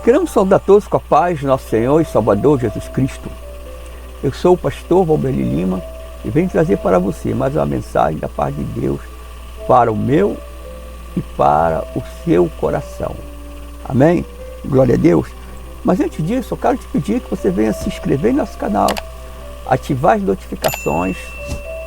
Queremos saudar todos com a paz, nosso Senhor e Salvador Jesus Cristo. Eu sou o pastor Valberli Lima e venho trazer para você mais uma mensagem da paz de Deus para o meu e para o seu coração. Amém? Glória a Deus. Mas antes disso, eu quero te pedir que você venha se inscrever em nosso canal, ativar as notificações,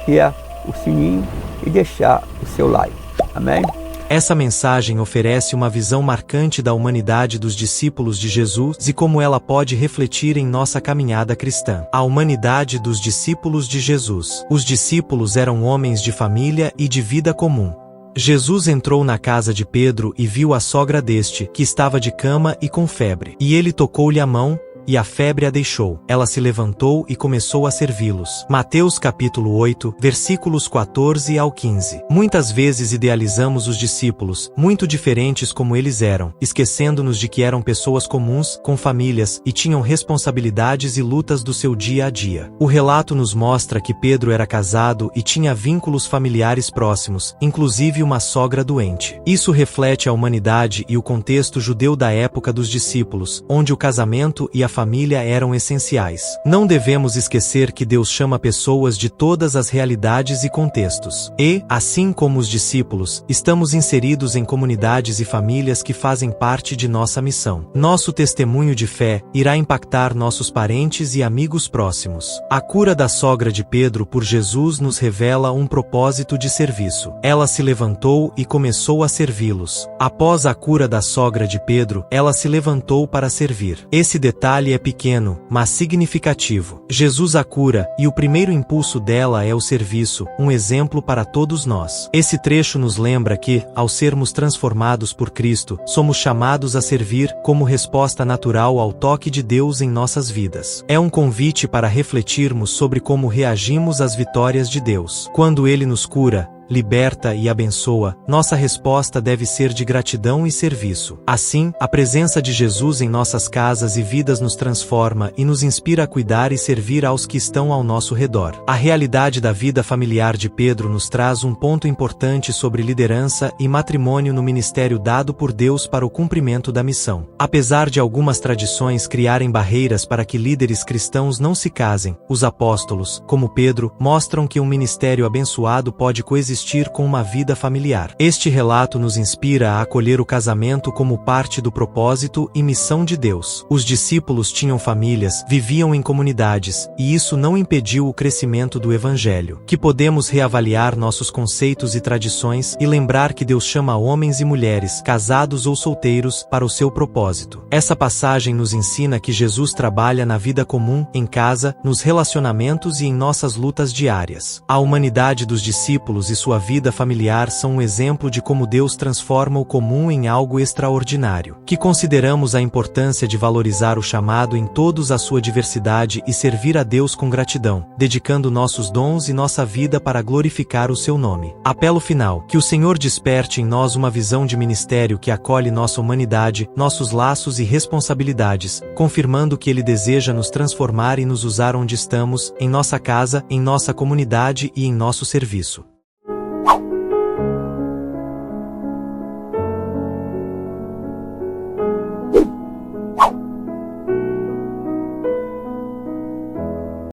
que é o sininho, e deixar o seu like. Amém? Essa mensagem oferece uma visão marcante da humanidade dos discípulos de Jesus e como ela pode refletir em nossa caminhada cristã. A humanidade dos discípulos de Jesus. Os discípulos eram homens de família e de vida comum. Jesus entrou na casa de Pedro e viu a sogra deste, que estava de cama e com febre. E ele tocou-lhe a mão, e a febre a deixou. Ela se levantou e começou a servi-los. Mateus capítulo 8, versículos 14 ao 15. Muitas vezes idealizamos os discípulos, muito diferentes como eles eram, esquecendo-nos de que eram pessoas comuns, com famílias, e tinham responsabilidades e lutas do seu dia a dia. O relato nos mostra que Pedro era casado e tinha vínculos familiares próximos, inclusive uma sogra doente. Isso reflete a humanidade e o contexto judeu da época dos discípulos, onde o casamento e a família eram essenciais. Não devemos esquecer que Deus chama pessoas de todas as realidades e contextos. E, assim como os discípulos, estamos inseridos em comunidades e famílias que fazem parte de nossa missão. Nosso testemunho de fé irá impactar nossos parentes e amigos próximos. A cura da sogra de Pedro por Jesus nos revela um propósito de serviço. Ela se levantou e começou a servi-los. Após a cura da sogra de Pedro, ela se levantou para servir. Esse detalhe é pequeno, mas significativo. Jesus a cura, e o primeiro impulso dela é o serviço, um exemplo para todos nós. Esse trecho nos lembra que, ao sermos transformados por Cristo, somos chamados a servir, como resposta natural ao toque de Deus em nossas vidas. É um convite para refletirmos sobre como reagimos às vitórias de Deus. Quando Ele nos cura, liberta e abençoa, nossa resposta deve ser de gratidão e serviço. Assim, a presença de Jesus em nossas casas e vidas nos transforma e nos inspira a cuidar e servir aos que estão ao nosso redor. A realidade da vida familiar de Pedro nos traz um ponto importante sobre liderança e matrimônio no ministério dado por Deus para o cumprimento da missão. Apesar de algumas tradições criarem barreiras para que líderes cristãos não se casem, os apóstolos, como Pedro, mostram que um ministério abençoado pode coexistir com uma vida familiar. Este relato nos inspira a acolher o casamento como parte do propósito e missão de Deus. Os discípulos tinham famílias, viviam em comunidades, e isso não impediu o crescimento do Evangelho. Que podemos reavaliar nossos conceitos e tradições e lembrar que Deus chama homens e mulheres, casados ou solteiros, para o seu propósito. Essa passagem nos ensina que Jesus trabalha na vida comum, em casa, nos relacionamentos e em nossas lutas diárias. A humanidade dos discípulos e sua vida familiar são um exemplo de como Deus transforma o comum em algo extraordinário. Que consideramos a importância de valorizar o chamado em todos a sua diversidade e servir a Deus com gratidão, dedicando nossos dons e nossa vida para glorificar o seu nome. Apelo final: que o Senhor desperte em nós uma visão de ministério que acolhe nossa humanidade, nossos laços e responsabilidades, confirmando que Ele deseja nos transformar e nos usar onde estamos, em nossa casa, em nossa comunidade e em nosso serviço.